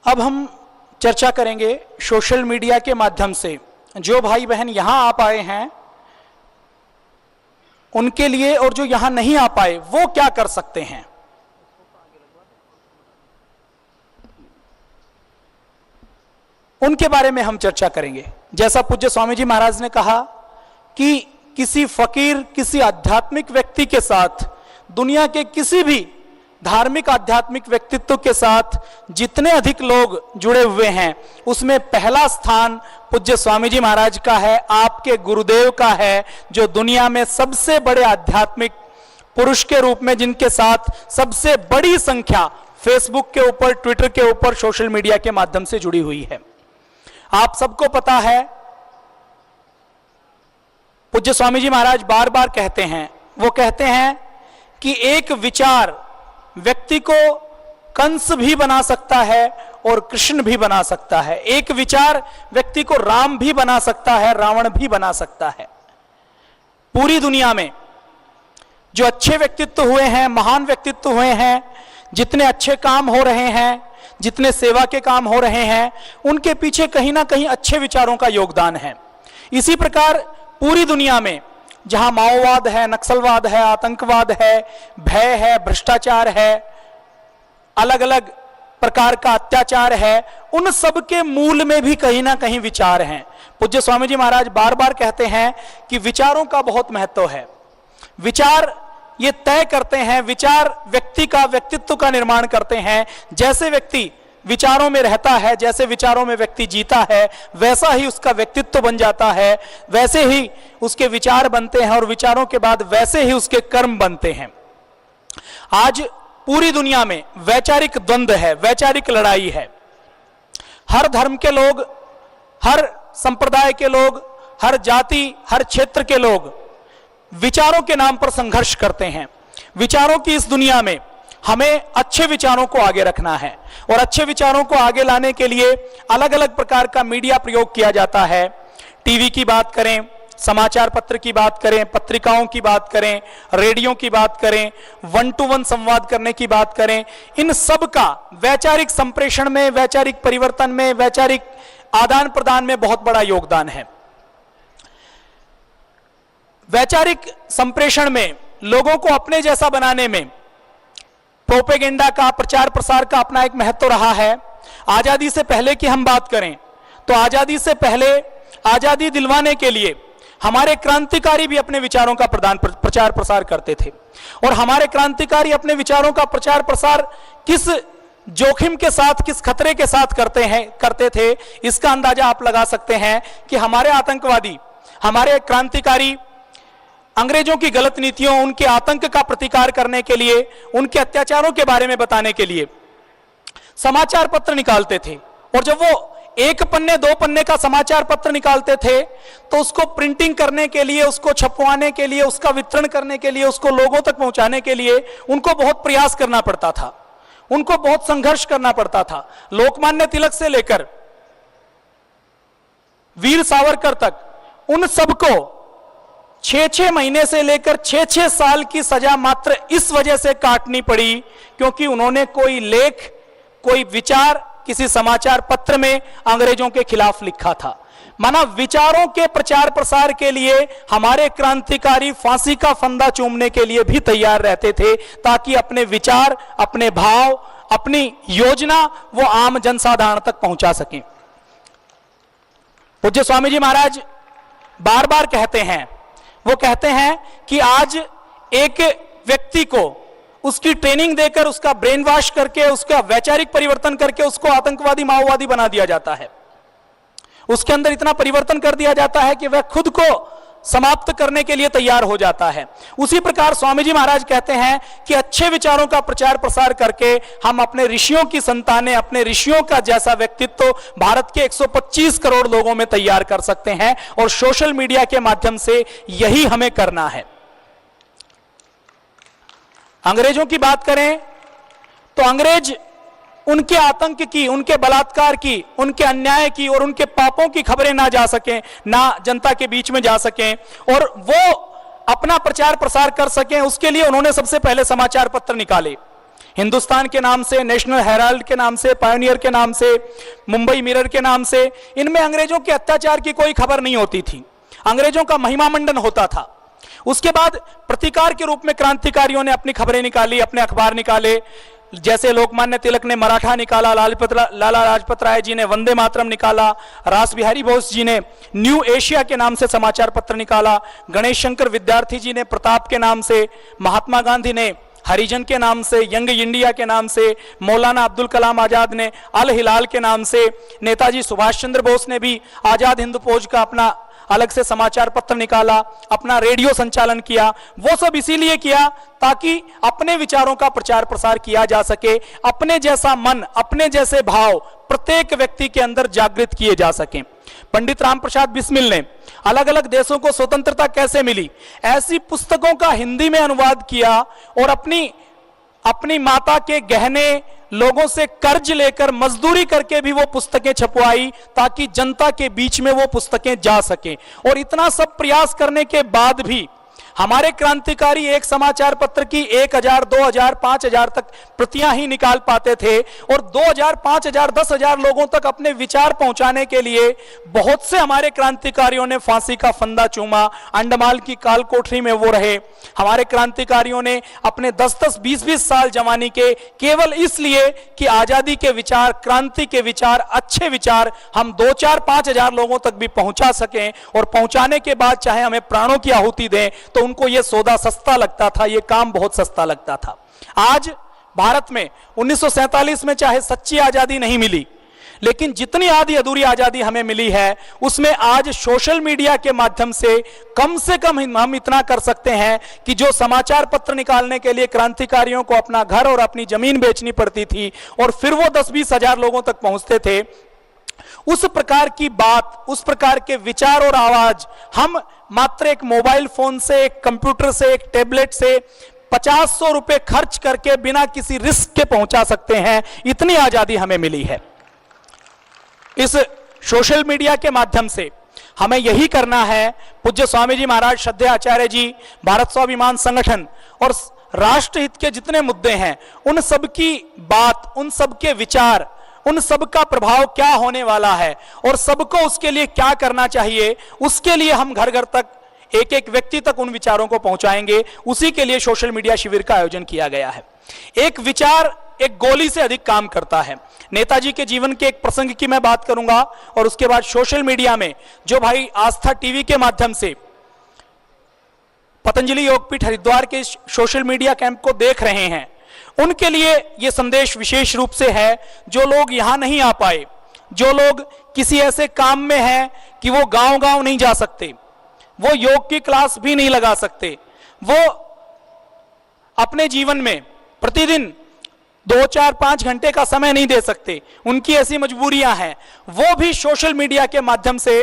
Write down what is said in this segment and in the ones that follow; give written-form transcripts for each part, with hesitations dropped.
अब हम चर्चा करेंगे सोशल मीडिया के माध्यम से जो भाई बहन यहां आ पाए हैं उनके लिए, और जो यहां नहीं आ पाए वो क्या कर सकते हैं। उनके बारे में हम चर्चा करेंगे। जैसा पूज्य स्वामी जी महाराज ने कहा कि किसी फकीर, किसी आध्यात्मिक व्यक्ति के साथ, दुनिया के किसी भी धार्मिक आध्यात्मिक व्यक्तित्व के साथ जितने अधिक लोग जुड़े हुए हैं उसमें पहला स्थान पूज्य स्वामी जी महाराज का है, आपके गुरुदेव का है, जो दुनिया में सबसे बड़े आध्यात्मिक पुरुष के रूप में जिनके साथ सबसे बड़ी संख्या फेसबुक के ऊपर, ट्विटर के ऊपर, सोशल मीडिया के माध्यम से जुड़ी हुई है। आप सबको पता है, पूज्य स्वामी जी महाराज बार बार कहते हैं, वो कहते हैं कि एक विचार व्यक्ति को कंस भी बना सकता है और कृष्ण भी बना सकता है। एक विचार व्यक्ति को राम भी बना सकता है, रावण भी बना सकता है। पूरी दुनिया में जो अच्छे व्यक्तित्व हुए हैं, महान व्यक्तित्व हुए हैं, जितने अच्छे काम हो रहे हैं, जितने सेवा के काम हो रहे हैं, उनके पीछे कहीं ना कहीं अच्छे विचारों का योगदान है। इसी प्रकार पूरी दुनिया में जहां माओवाद है, नक्सलवाद है, आतंकवाद है, भय है, भ्रष्टाचार है, अलग अलग प्रकार का अत्याचार है, उन सब के मूल में भी कहीं ना कहीं विचार हैं। पूज्य स्वामी जी महाराज बार बार कहते हैं कि विचारों का बहुत महत्व है। विचार ये तय करते हैं, विचार व्यक्ति का व्यक्तित्व का निर्माण करते हैं। जैसे व्यक्ति विचारों में रहता है, जैसे विचारों में व्यक्ति जीता है, वैसा ही उसका व्यक्तित्व बन जाता है, वैसे ही उसके विचार बनते हैं और विचारों के बाद वैसे ही उसके कर्म बनते हैं। आज पूरी दुनिया में वैचारिक द्वंद्व है, वैचारिक लड़ाई है। हर धर्म के लोग, हर संप्रदाय के लोग, हर जाति, हर क्षेत्र के लोग विचारों के नाम पर संघर्ष करते हैं। विचारों की इस दुनिया में हमें अच्छे विचारों को आगे रखना है और अच्छे विचारों को आगे लाने के लिए अलग अलग प्रकार का मीडिया प्रयोग किया जाता है। टीवी की बात करें, समाचार पत्र की बात करें, पत्रिकाओं की बात करें, रेडियो की बात करें, 1 to 1 संवाद करने की बात करें, इन सब का वैचारिक संप्रेषण में, वैचारिक परिवर्तन में, वैचारिक आदान प्रदान में बहुत बड़ा योगदान है। वैचारिक संप्रेषण में लोगों को अपने जैसा बनाने में प्रोपेगेंडा का, प्रचार प्रसार का अपना एक महत्व रहा है। आजादी से पहले की हम बात करें तो आजादी से पहले आजादी दिलवाने के लिए हमारे क्रांतिकारी भी अपने विचारों का प्रचार प्रसार करते थे, और हमारे क्रांतिकारी अपने विचारों का प्रचार प्रसार किस जोखिम के साथ, किस खतरे के साथ करते थे, इसका अंदाजा आप लगा सकते हैं कि हमारे आतंकवादी, हमारे क्रांतिकारी अंग्रेजों की गलत नीतियों, उनके आतंक का प्रतिकार करने के लिए, उनके अत्याचारों के बारे में बताने के लिए समाचार पत्र निकालते थे। और जब वो 1 पन्ने 2 पन्ने का समाचार पत्र निकालते थे तो उसको प्रिंटिंग करने के लिए, उसको छपवाने के लिए, उसका वितरण करने के लिए, उसको लोगों तक पहुंचाने के लिए उनको बहुत प्रयास करना पड़ता था, उनको बहुत संघर्ष करना पड़ता था। लोकमान्य तिलक से लेकर वीर सावरकर तक उन सबको 6-6 महीने से लेकर 6-6 साल की सजा मात्र इस वजह से काटनी पड़ी क्योंकि उन्होंने कोई लेख, कोई विचार किसी समाचार पत्र में अंग्रेजों के खिलाफ लिखा था। माना विचारों के प्रचार प्रसार के लिए हमारे क्रांतिकारी फांसी का फंदा चूमने के लिए भी तैयार रहते थे ताकि अपने विचार, अपने भाव, अपनी योजना वो आम जनसाधारण तक पहुंचा सकें। पूज्य स्वामी जी महाराज बार बार कहते हैं, वो कहते हैं कि आज एक व्यक्ति को उसकी ट्रेनिंग देकर, उसका ब्रेन वॉश करके, उसका वैचारिक परिवर्तन करके उसको आतंकवादी, माओवादी बना दिया जाता है। उसके अंदर इतना परिवर्तन कर दिया जाता है कि वह खुद को समाप्त करने के लिए तैयार हो जाता है। उसी प्रकार स्वामी जी महाराज कहते हैं कि अच्छे विचारों का प्रचार प्रसार करके हम अपने ऋषियों की संतानें, अपने ऋषियों का जैसा व्यक्तित्व भारत के 125 करोड़ लोगों में तैयार कर सकते हैं, और सोशल मीडिया के माध्यम से यही हमें करना है। अंग्रेजों की बात करें तो अंग्रेज उनके आतंक की, उनके बलात्कार की, उनके अन्याय की और उनके पापों की खबरें ना जा सकें, ना जनता के बीच में जा सकें और वो अपना प्रचार प्रसार कर सकें, उसके लिए उन्होंने सबसे पहले समाचार पत्र निकाले। हिंदुस्तान के नाम से, नेशनल हेराल्ड के नाम से, पायोनियर के नाम से, मुंबई मिरर के नाम से, इनमें अंग्रेजों के अत्याचार की कोई खबर नहीं होती थी, अंग्रेजों का महिमा मंडन होता था। उसके बाद प्रतिकार के रूप में क्रांतिकारियों ने अपनी खबरें निकाली, अपने अखबार निकाले, जैसे लोकमान्य तिलक ने मराठा निकाला, लाला लाजपत राय जी ने वंदे मातरम निकाला, रास बिहारी बोस जी ने न्यू एशिया के नाम से समाचार पत्र निकाला, गणेश शंकर विद्यार्थी जी ने प्रताप के नाम से, महात्मा गांधी ने हरिजन के नाम से, यंग इंडिया के नाम से, मौलाना अब्दुल कलाम आजाद ने अल हिलाल के नाम से, नेताजी सुभाष चंद्र बोस ने भी आजाद हिंद फौज का अपना अलग से समाचार पत्र निकाला, अपना रेडियो संचालन किया। वो सब इसीलिए किया ताकि अपने विचारों का प्रचार प्रसार किया जा सके, अपने जैसा मन, अपने जैसे भाव प्रत्येक व्यक्ति के अंदर जागृत किए जा सके। पंडित राम प्रसाद बिस्मिल ने अलग अलग देशों को स्वतंत्रता कैसे मिली, ऐसी पुस्तकों का हिंदी में अनुवाद किया और अपनी माता के गहने लोगों से कर्ज लेकर मजदूरी करके भी वो पुस्तकें छपवाई ताकि जनता के बीच में वो पुस्तकें जा सके। और इतना सब प्रयास करने के बाद भी हमारे क्रांतिकारी एक समाचार पत्र की 1000, 2000, 5000 तक प्रतियां ही निकाल पाते थे और 2000, 5000, 10,000 लोगों तक अपने विचार पहुंचाने के लिए बहुत से हमारे क्रांतिकारियों ने फांसी का फंदा चूमा, अंडमान की काल कोठरी में वो रहे। हमारे क्रांतिकारियों ने अपने 10-10, 20-20 साल जवानी के केवल इसलिए कि आजादी के विचार, क्रांति के विचार, अच्छे विचार हम 2-4, 5,000 लोगों तक भी पहुंचा सकें और पहुंचाने के बाद चाहे हमें प्राणों की आहुति दें तो उनको यह सौदा सस्ता लगता था, यह काम बहुत सस्ता लगता था। आज भारत में 1947 में चाहे सच्ची आजादी नहीं मिली, लेकिन जितनी आधी अधूरी आजादी हमें मिली है उसमें आज सोशल मीडिया के माध्यम से कम हम इतना कर सकते हैं कि जो समाचार पत्र निकालने के लिए क्रांतिकारियों को अपना घर और अपनी जमीन बेचनी पड़ती थी और फिर वो 10-20 हजार लोगों तक पहुंचते थे, उस प्रकार की बात, उस प्रकार के विचार और आवाज हम मात्र एक मोबाइल फोन से, एक कंप्यूटर से, एक टैबलेट से 50-100 रुपए खर्च करके बिना किसी रिस्क के पहुंचा सकते हैं। इतनी आजादी हमें मिली है। इस सोशल मीडिया के माध्यम से हमें यही करना है। पूज्य स्वामी जी महाराज, श्रद्धेय आचार्य जी, भारत स्वाभिमान संगठन और राष्ट्रहित के जितने मुद्दे हैं उन सब की बात, उन सब के विचार, उन सब का प्रभाव क्या होने वाला है और सबको उसके लिए क्या करना चाहिए, उसके लिए हम घर घर तक, एक एक व्यक्ति तक उन विचारों को पहुंचाएंगे। उसी के लिए सोशल मीडिया शिविर का आयोजन किया गया है। एक विचार एक गोली से अधिक काम करता है। नेताजी के जीवन के एक प्रसंग की मैं बात करूंगा और उसके बाद सोशल मीडिया में जो भाई आस्था टीवी के माध्यम से पतंजलि योगपीठ हरिद्वार के सोशल मीडिया कैंप को देख रहे हैं, उनके लिए यह संदेश विशेष रूप से है। जो लोग यहां नहीं आ पाए, जो लोग किसी ऐसे काम में हैं कि वो गांव-गांव नहीं जा सकते, वो योग की क्लास भी नहीं लगा सकते, वो अपने जीवन में प्रतिदिन 2-4-5 घंटे का समय नहीं दे सकते, उनकी ऐसी मजबूरियां हैं, वो भी सोशल मीडिया के माध्यम से,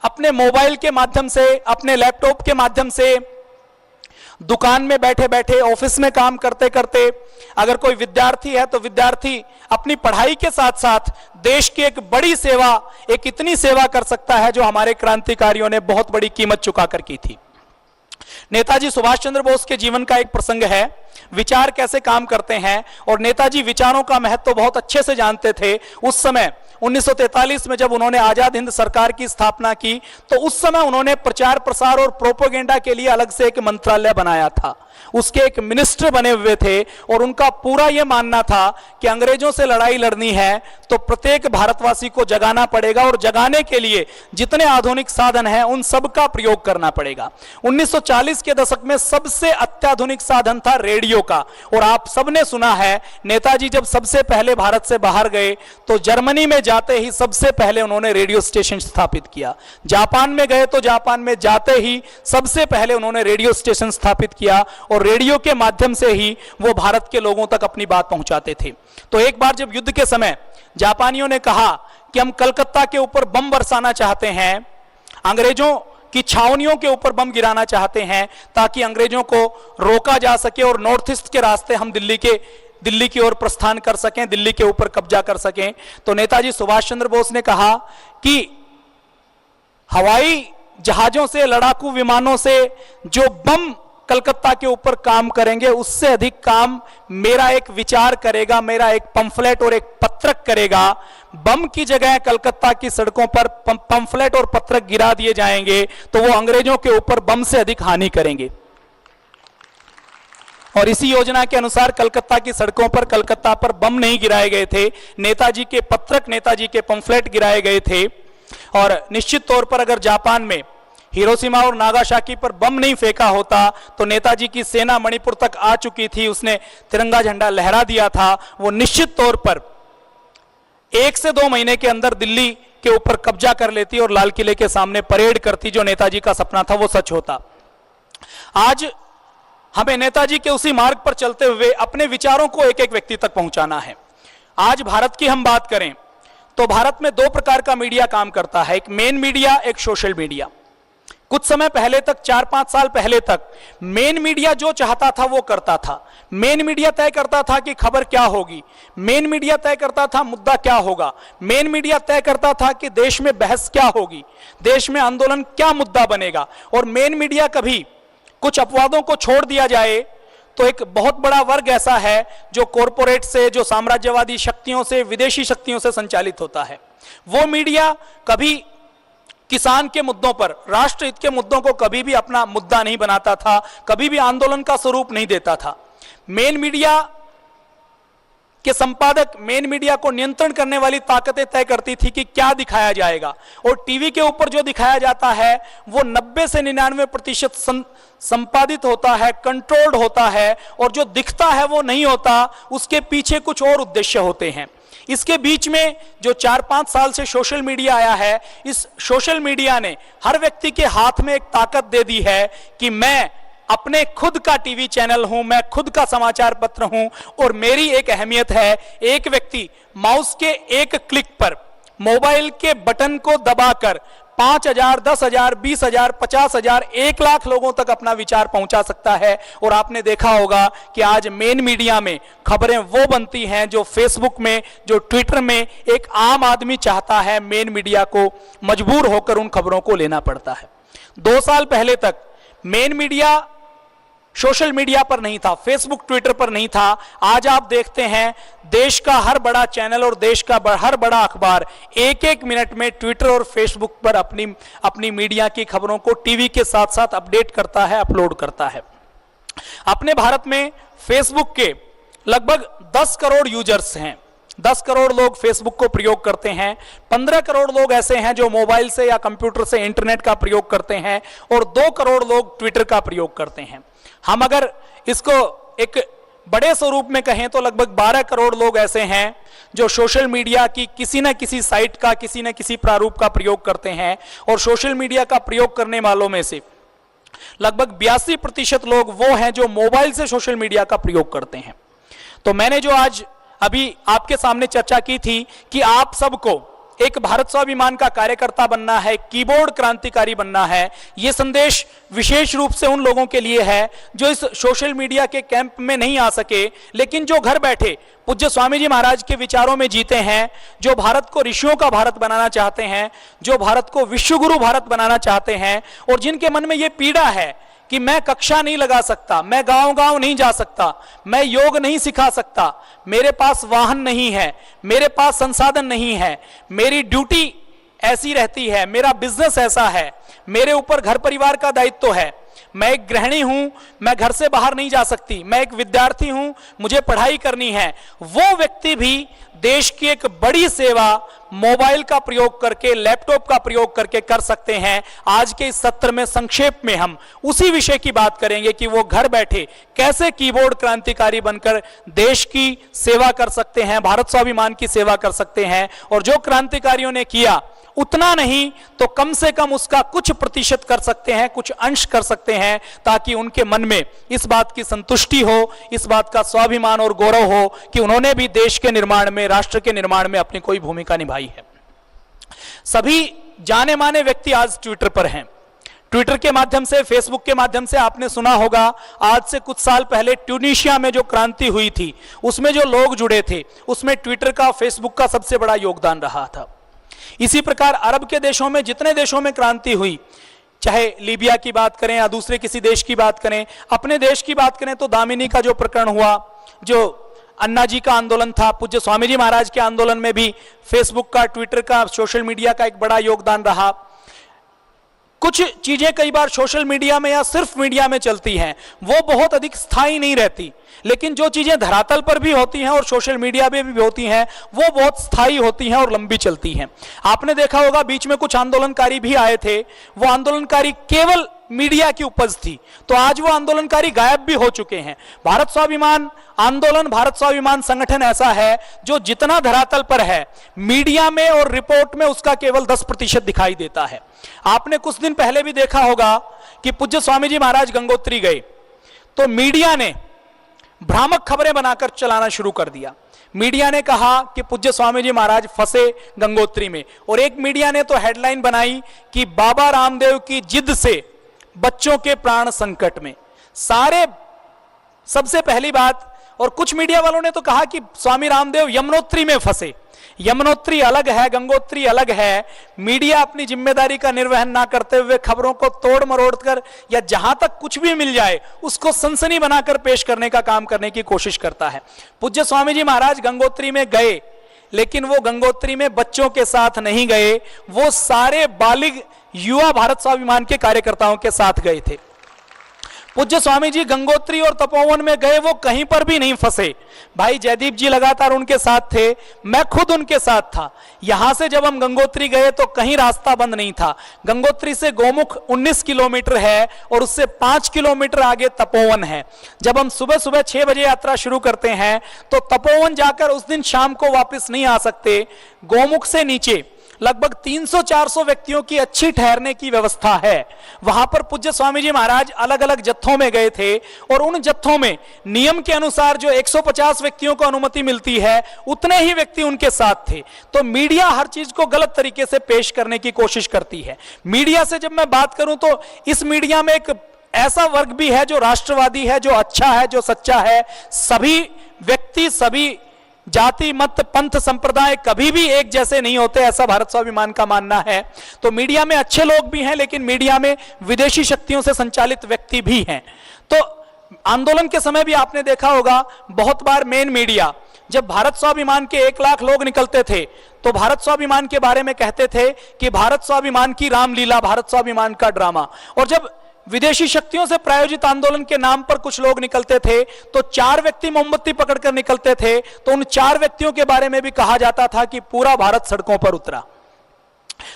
अपने मोबाइल के माध्यम से, अपने लैपटॉप के माध्यम से, दुकान में बैठे बैठे, ऑफिस में काम करते करते, अगर कोई विद्यार्थी है तो विद्यार्थी अपनी पढ़ाई के साथ साथ देश की एक बड़ी सेवा, एक इतनी सेवा कर सकता है जो हमारे क्रांतिकारियों ने बहुत बड़ी कीमत चुकाकर की थी। नेताजी सुभाष चंद्र बोस के जीवन का एक प्रसंग है, विचार कैसे काम करते हैं, और नेताजी विचारों का महत्व बहुत अच्छे से जानते थे। उस समय 1943 में जब उन्होंने आजाद हिंद सरकार की स्थापना की तो उस समय उन्होंने प्रचार प्रसार और प्रोपेगेंडा के लिए अलग से एक मंत्रालय बनाया था, उसके एक मिनिस्टर बने हुए थे और उनका पूरा यह मानना था कि अंग्रेजों से लड़ाई लड़नी है तो प्रत्येक भारतवासी को जगाना पड़ेगा और जगाने के लिए जितने आधुनिक साधन हैं उन सब का प्रयोग करना पड़ेगा। 1940 के दशक में सबसे अत्याधुनिक साधन था रेडियो का, और आप सबने सुना है नेताजी जब सबसे पहले भारत से बाहर गए तो जर्मनी में जाते ही सबसे पहले उन्होंने रेडियो स्टेशन स्थापित किया। जापान में गए तो जापान में जाते ही सबसे पहले उन्होंने रेडियो स्टेशन स्थापित किया और रेडियो के माध्यम से ही वो भारत के लोगों तक अपनी बात पहुंचाते थे। तो एक बार जब युद्ध के समय जापानियों ने कहा कि हम कलकत्ता के ऊपर बम बरसाना चाहते हैं, अंग्रेजों की छावनियों के ऊपर बम गिराना चाहते हैं ताकि अंग्रेजों को रोका जा सके और नॉर्थ ईस्ट के रास्ते हम दिल्ली की ओर प्रस्थान कर सकें, दिल्ली के ऊपर कब्जा कर सकें, तो नेताजी सुभाष चंद्र बोस ने कहा कि हवाई जहाजों से, लड़ाकू विमानों से जो बम कलकत्ता के ऊपर काम करेंगे, उससे अधिक काम मेरा एक विचार करेगा, मेरा एक पंफलेट और एक पत्रक करेगा। बम की जगह कलकत्ता की सड़कों पर पंफलेट और पत्रक गिरा दिए जाएंगे तो वो अंग्रेजों के ऊपर बम से अधिक हानि करेंगे। और इसी योजना के अनुसार कलकत्ता की सड़कों पर कलकत्ता पर बम नहीं गिराए गए थे, नेताजी के पत्रक, नेताजी के पंफलेट गिराए गए थे। और निश्चित तौर पर अगर जापान में हिरोशिमा और नागासाकी पर बम नहीं फेंका होता तो नेताजी की सेना मणिपुर तक आ चुकी थी, उसने तिरंगा झंडा लहरा दिया था, वो निश्चित तौर पर 1 से 2 महीने के अंदर दिल्ली के ऊपर कब्जा कर लेती और लाल किले के सामने परेड करती। जो नेताजी का सपना था वो सच होता। आज हमें नेताजी के उसी मार्ग पर चलते हुए अपने विचारों को एक एक व्यक्ति तक पहुंचाना है। आज भारत की हम बात करें तो भारत में 2 प्रकार का मीडिया काम करता है, एक मेन मीडिया, एक सोशल मीडिया। कुछ समय पहले तक, 4-5 साल पहले तक मेन मीडिया जो चाहता था वो करता था। मेन मीडिया तय करता था कि खबर क्या होगी, मेन मीडिया तय करता था मुद्दा क्या होगा, मेन मीडिया तय करता था कि देश में बहस क्या होगी, देश में आंदोलन क्या मुद्दा बनेगा। और मेन मीडिया कभी कुछ अपवादों को छोड़ दिया जाए तो एक बहुत बड़ा वर्ग ऐसा है जो कॉरपोरेट से, जो साम्राज्यवादी शक्तियों से, विदेशी शक्तियों से संचालित होता है। वो मीडिया कभी किसान के मुद्दों पर, राष्ट्र हित के मुद्दों को कभी भी अपना मुद्दा नहीं बनाता था, कभी भी आंदोलन का स्वरूप नहीं देता था। मेन मीडिया के संपादक, मेन मीडिया को नियंत्रण करने वाली ताकतें तय करती थी कि क्या दिखाया जाएगा। और टीवी के ऊपर जो दिखाया जाता है वो 90 से 99% संपादित होता है, कंट्रोल्ड होता है, और जो दिखता है वो नहीं होता, उसके पीछे कुछ और उद्देश्य होते हैं। इसके बीच में जो 4-5 साल से सोशल मीडिया आया है, इस सोशल मीडिया ने हर व्यक्ति के हाथ में एक ताकत दे दी है कि मैं अपने खुद का टीवी चैनल हूं, मैं खुद का समाचार पत्र हूं, और मेरी एक अहमियत है। एक व्यक्ति माउस के एक क्लिक पर, मोबाइल के बटन को दबाकर 5,000, 10,000, 20,000, 50,000, 1 लाख लोगों तक अपना विचार पहुंचा सकता है। और आपने देखा होगा कि आज मेन मीडिया में खबरें वो बनती हैं जो फेसबुक में, जो ट्विटर में एक आम आदमी चाहता है मेन मीडिया को मजबूर होकर उन खबरों को लेना पड़ता है। 2 साल पहले तक मेन मीडिया सोशल मीडिया पर नहीं था, फेसबुक, ट्विटर पर नहीं था। आज आप देखते हैं देश का हर बड़ा चैनल और देश का हर बड़ा अखबार 1-1 मिनट में ट्विटर और फेसबुक पर अपनी मीडिया की खबरों को टीवी के साथ साथ अपडेट करता है, अपलोड करता है। अपने भारत में फेसबुक के लगभग 10 करोड़ यूजर्स हैं। 10 करोड़ लोग फेसबुक को प्रयोग करते हैं। 15 करोड़ लोग ऐसे हैं जो मोबाइल से या कंप्यूटर से इंटरनेट का प्रयोग करते हैं, और 2 करोड़ लोग ट्विटर का प्रयोग करते हैं। हम अगर इसको एक बड़े स्वरूप में कहें तो लगभग 12 करोड़ लोग ऐसे हैं जो सोशल मीडिया की किसी न किसी साइट का, किसी न किसी प्रारूप का प्रयोग करते हैं। और सोशल मीडिया का प्रयोग करने वालों में से लगभग 82% लोग वो हैं जो मोबाइल से सोशल मीडिया का प्रयोग करते हैं। तो मैंने जो आज अभी आपके सामने चर्चा की थी कि आप सबको एक भारत स्वाभिमान का कार्यकर्ता बनना है, कीबोर्ड क्रांतिकारी बनना है, यह संदेश विशेष रूप से उन लोगों के लिए है जो इस सोशल मीडिया के कैंप में नहीं आ सके, लेकिन जो घर बैठे पूज्य स्वामी जी महाराज के विचारों में जीते हैं, जो भारत को ऋषियों का भारत बनाना चाहते हैं, जो भारत को विश्वगुरु भारत बनाना चाहते हैं, और जिनके मन में यह पीड़ा है कि मैं कक्षा नहीं लगा सकता, मैं गांव-गांव नहीं जा सकता, मैं योग नहीं सिखा सकता, मेरे पास वाहन नहीं है, मेरे पास संसाधन नहीं है, मेरी ड्यूटी ऐसी रहती है, मेरा बिजनेस ऐसा है, मेरे ऊपर घर परिवार का दायित्व है, मैं एक गृहिणी हूं, मैं घर से बाहर नहीं जा सकती, मैं एक विद्यार्थी हूं, मुझे पढ़ाई करनी है। वो व्यक्ति भी देश की एक बड़ी सेवा मोबाइल का प्रयोग करके, लैपटॉप का प्रयोग करके कर सकते हैं। आज के इस सत्र में संक्षेप में हम उसी विषय की बात करेंगे कि वो घर बैठे कैसे कीबोर्ड क्रांतिकारी बनकर देश की सेवा कर सकते हैं, भारत स्वाभिमान की सेवा कर सकते हैं। और जो क्रांतिकारियों ने किया उतना नहीं तो कम से कम उसका कुछ प्रतिशत कर सकते हैं, कुछ अंश कर सकते हैं, ताकि उनके मन में इस बात की संतुष्टि हो, इस बात का स्वाभिमान और गौरव हो कि उन्होंने भी देश के निर्माण में, राष्ट्र के निर्माण में अपनी कोई भूमिका निभाई है। सभी जाने माने व्यक्ति आज ट्विटर पर हैं। ट्विटर के माध्यम से, फेसबुक के माध्यम से आपने सुना होगा, आज से कुछ साल पहले ट्यूनीशिया में जो क्रांति हुई थी उसमें जो लोग जुड़े थे उसमें ट्विटर का, फेसबुक का सबसे बड़ा योगदान रहा था। इसी प्रकार अरब के देशों में, जितने देशों में क्रांति हुई, चाहे लीबिया की बात करें या दूसरे किसी देश की बात करें, अपने देश की बात करें तो दामिनी का जो प्रकरण हुआ, जो अन्ना जी का आंदोलन था, पूज्य स्वामी जी महाराज के आंदोलन में भी फेसबुक का, ट्विटर का, सोशल मीडिया का एक बड़ा योगदान रहा। कुछ चीजें कई बार सोशल मीडिया में या सिर्फ मीडिया में चलती हैं, वो बहुत अधिक स्थायी नहीं रहती, लेकिन जो चीजें धरातल पर भी होती हैं और सोशल मीडिया पे भी होती हैं वो बहुत स्थायी होती हैं और लंबी चलती हैं। आपने देखा होगा बीच में कुछ आंदोलनकारी भी आए थे, वो आंदोलनकारी केवल मीडिया की उपज थी, तो आज वो आंदोलनकारी गायब भी हो चुके हैं। भारत स्वाभिमान आंदोलन, भारत स्वाभिमान संगठन ऐसा है जो जितना धरातल पर है मीडिया में और रिपोर्ट में उसका केवल 10% दिखाई देता है। आपने कुछ दिन पहले भी देखा होगा कि पूज्य स्वामी जी महाराज गंगोत्री गए तो मीडिया ने भ्रामक खबरें बनाकर चलाना शुरू कर दिया। मीडिया ने कहा कि पूज्य स्वामी जी महाराज फंसे गंगोत्री में, और एक मीडिया ने तो हेडलाइन बनाई कि बाबा रामदेव की जिद से बच्चों के प्राण संकट में। सबसे पहली बात, और कुछ मीडिया वालों ने तो कहा कि स्वामी रामदेव यमुनोत्री में फंसे। यमुनोत्री अलग है, गंगोत्री अलग है। मीडिया अपनी जिम्मेदारी का निर्वहन ना करते हुए खबरों को तोड़ मरोड़ कर या जहां तक कुछ भी मिल जाए उसको सनसनी बनाकर पेश करने का काम करने की कोशिश करता है। पूज्य स्वामी जी महाराज गंगोत्री में गए, लेकिन वो गंगोत्री में बच्चों के साथ नहीं गए, वो सारे बालिग युवा भारत स्वाभिमान के कार्यकर्ताओं के साथ गए थे। पूज्य स्वामी जी गंगोत्री और तपोवन में गए, वो कहीं पर भी नहीं फंसे। भाई जयदीप जी लगातार उनके साथ थे, मैं खुद उनके साथ था। यहां से जब हम गंगोत्री गए तो कहीं रास्ता बंद नहीं था। गंगोत्री से गोमुख 19 किलोमीटर है और उससे 5 किलोमीटर आगे तपोवन है। जब हम सुबह सुबह 6 बजे यात्रा शुरू करते हैं तो तपोवन जाकर उस दिन शाम को वापस नहीं आ सकते। गोमुख से नीचे लगभग 300-400 व्यक्तियों की अच्छी ठहरने की व्यवस्था है। वहां पर पूज्य स्वामी जी महाराज अलग अलग जत्थों में गए थे और उन जत्थों में नियम के अनुसार जो 150 व्यक्तियों को अनुमति मिलती है उतने ही व्यक्ति उनके साथ थे। तो मीडिया हर चीज को गलत तरीके से पेश करने की कोशिश करती है। मीडिया से जब मैं बात करूं तो इस मीडिया में एक ऐसा वर्ग भी है जो राष्ट्रवादी है, जो अच्छा है, जो सच्चा है। सभी व्यक्ति, सभी जाति, मत, पंथ, संप्रदाय कभी भी एक जैसे नहीं होते, ऐसा भारत स्वाभिमान का मानना है। तो मीडिया में अच्छे लोग भी हैं, लेकिन मीडिया में विदेशी शक्तियों से संचालित व्यक्ति भी हैं। तो आंदोलन के समय भी आपने देखा होगा बहुत बार मेन मीडिया, जब भारत स्वाभिमान के 1 लाख लोग निकलते थे तो भारत स्वाभिमान के बारे में कहते थे कि भारत स्वाभिमान की रामलीला, भारत स्वाभिमान का ड्रामा। और जब विदेशी शक्तियों से प्रायोजित आंदोलन के नाम पर कुछ लोग निकलते थे तो 4 व्यक्ति मोमबत्ती पकड़कर निकलते थे, तो उन 4 व्यक्तियों के बारे में भी कहा जाता था कि पूरा भारत सड़कों पर उतरा।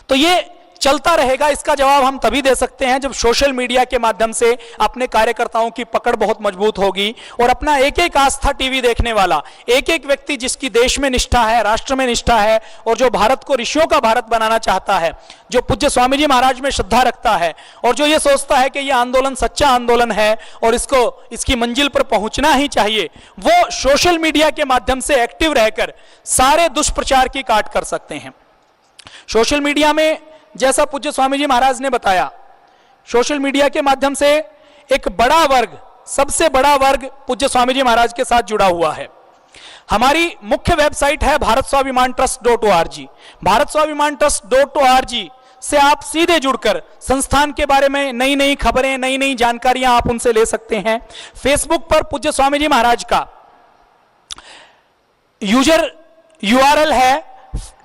तो ये चलता रहेगा। इसका जवाब हम तभी दे सकते हैं जब सोशल मीडिया के माध्यम से अपने कार्यकर्ताओं की पकड़ बहुत मजबूत होगी और अपना एक एक आस्था टीवी देखने वाला, एक एक व्यक्ति जिसकी देश में निष्ठा है, राष्ट्र में निष्ठा है और जो भारत को ऋषियों का भारत बनाना चाहता है, जो पूज्य स्वामी जी महाराज में श्रद्धा रखता है और जो ये सोचता है कि यह आंदोलन सच्चा आंदोलन है और इसकी मंजिल पर पहुंचना ही चाहिए, वो सोशल मीडिया के माध्यम से एक्टिव रहकर सारे दुष्प्रचार की काट कर सकते हैं। सोशल मीडिया में, जैसा पूज्य स्वामी जी महाराज ने बताया, सोशल मीडिया के माध्यम से एक बड़ा वर्ग, सबसे बड़ा वर्ग पूज्य स्वामी जी महाराज के साथ जुड़ा हुआ है। हमारी मुख्य वेबसाइट है भारत स्वाभिमान ट्रस्ट.org। भारत स्वाभिमान ट्रस्ट.org से आप सीधे जुड़कर संस्थान के बारे में नई नई खबरें, नई नई जानकारियां आप उनसे ले सकते हैं। फेसबुक पर पूज्य स्वामी जी महाराज का यूजर URL है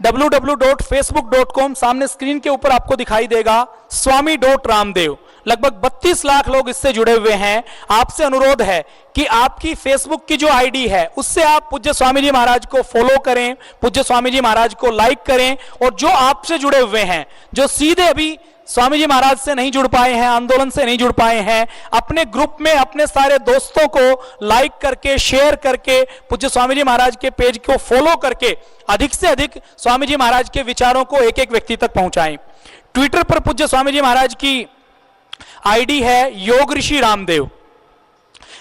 www.facebook.com। सामने स्क्रीन के ऊपर आपको दिखाई देगा swami.ramdev। लगभग 32 लाख लोग इससे जुड़े हुए हैं। आपसे अनुरोध है कि आपकी फेसबुक की जो आईडी है उससे आप पूज्य स्वामी जी महाराज को फॉलो करें, पूज्य स्वामी जी महाराज को लाइक करें और जो आपसे जुड़े हुए हैं, जो सीधे अभी स्वामी जी महाराज से नहीं जुड़ पाए हैं, आंदोलन से नहीं जुड़ पाए हैं, अपने ग्रुप में अपने सारे दोस्तों को लाइक करके, शेयर करके, पूज्य स्वामी जी महाराज के पेज को फॉलो करके अधिक से अधिक स्वामी जी महाराज के विचारों को एक एक व्यक्ति तक पहुंचाएं। ट्विटर पर पूज्य स्वामी जी महाराज की आईडी है योग ऋषि रामदेव।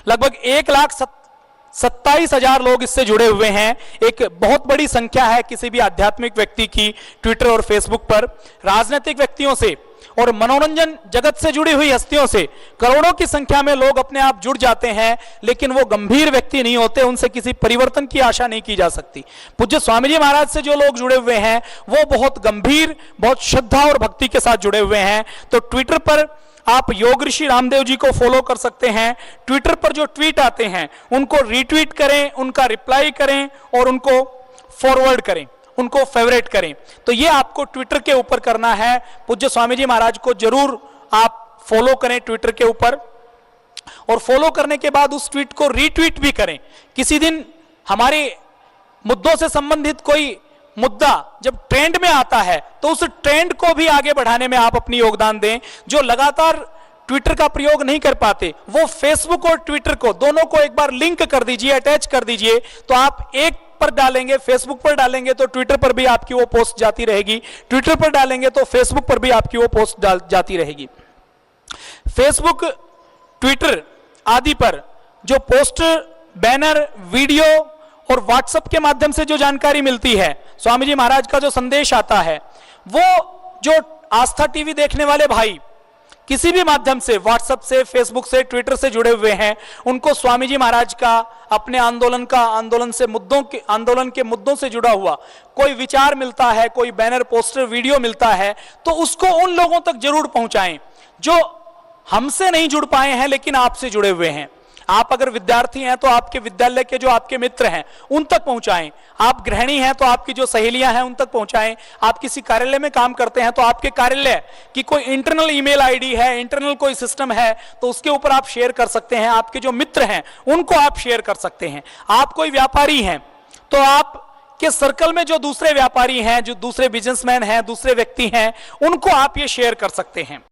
लगभग 1,27,000 लोग इससे जुड़े हुए हैं। एक बहुत बड़ी संख्या है किसी भी आध्यात्मिक व्यक्ति की ट्विटर और फेसबुक पर। राजनीतिक व्यक्तियों से और मनोरंजन जगत से जुड़ी हुई हस्तियों से करोड़ों की संख्या में लोग अपने आप जुड़ जाते हैं, लेकिन वो गंभीर व्यक्ति नहीं होते, उनसे किसी परिवर्तन की आशा नहीं की जा सकती। पूज्य स्वामी जी महाराज से जो लोग जुड़े हुए हैं वो बहुत गंभीर, बहुत श्रद्धा और भक्ति के साथ जुड़े हुए हैं। तो ट्विटर पर आप योग ऋषि रामदेव जी को फॉलो कर सकते हैं। ट्विटर पर जो ट्वीट आते हैं उनको रीट्वीट करें, उनका रिप्लाई करें और उनको फॉरवर्ड करें, उनको फेवरेट करें। तो ये आपको ट्विटर के ऊपर करना है। पूज्य स्वामी जी महाराज को जरूर आप फॉलो करें ट्विटर के ऊपर, और फॉलो करने के बाद उस ट्वीट को रीट्वीट भी करें। किसी दिन हमारे मुद्दों से संबंधित कोई मुद्दा जब ट्रेंड में आता है तो उस ट्रेंड को भी आगे बढ़ाने में आप अपनी योगदान दें। जो लगातार ट्विटर का प्रयोग नहीं कर पाते वो फेसबुक और ट्विटर को दोनों को एक बार लिंक कर दीजिए, अटैच कर दीजिए। तो आप एक पर डालेंगे, फेसबुक पर डालेंगे तो ट्विटर पर भी आपकी वो पोस्ट जाती रहेगी, ट्विटर पर डालेंगे तो फेसबुक पर भी आपकी वो पोस्ट जाती रहेगी। फेसबुक, ट्विटर आदि पर जो पोस्टर, बैनर, वीडियो और व्हाट्सएप के माध्यम से जो जानकारी मिलती है, स्वामी जी महाराज का जो संदेश आता है, वो जो आस्था टीवी देखने वाले भाई किसी भी माध्यम से, व्हाट्सएप से, फेसबुक से, ट्विटर से जुड़े हुए हैं, उनको स्वामी जी महाराज का अपने आंदोलन के मुद्दों से जुड़ा हुआ कोई विचार मिलता है, कोई बैनर, पोस्टर, वीडियो मिलता है, तो उसको उन लोगों तक जरूर पहुंचाएं जो हमसे नहीं जुड़ पाए हैं लेकिन आपसे जुड़े हुए हैं। आप अगर विद्यार्थी हैं तो आपके विद्यालय के जो आपके मित्र हैं उन तक पहुंचाएं। आप गृहिणी हैं तो आपकी जो सहेलियां हैं उन तक पहुंचाएं। आप किसी कार्यालय में काम करते हैं तो आपके कार्यालय की कोई इंटरनल ईमेल आईडी है, इंटरनल कोई सिस्टम है तो उसके ऊपर आप शेयर कर सकते हैं। आपके जो मित्र हैं उनको आप शेयर कर सकते हैं। आप कोई व्यापारी हैं तो आप के सर्कल में जो दूसरे व्यापारी हैं, जो दूसरे बिजनेसमैन हैं, दूसरे व्यक्ति हैं, उनको आप ये शेयर कर सकते हैं।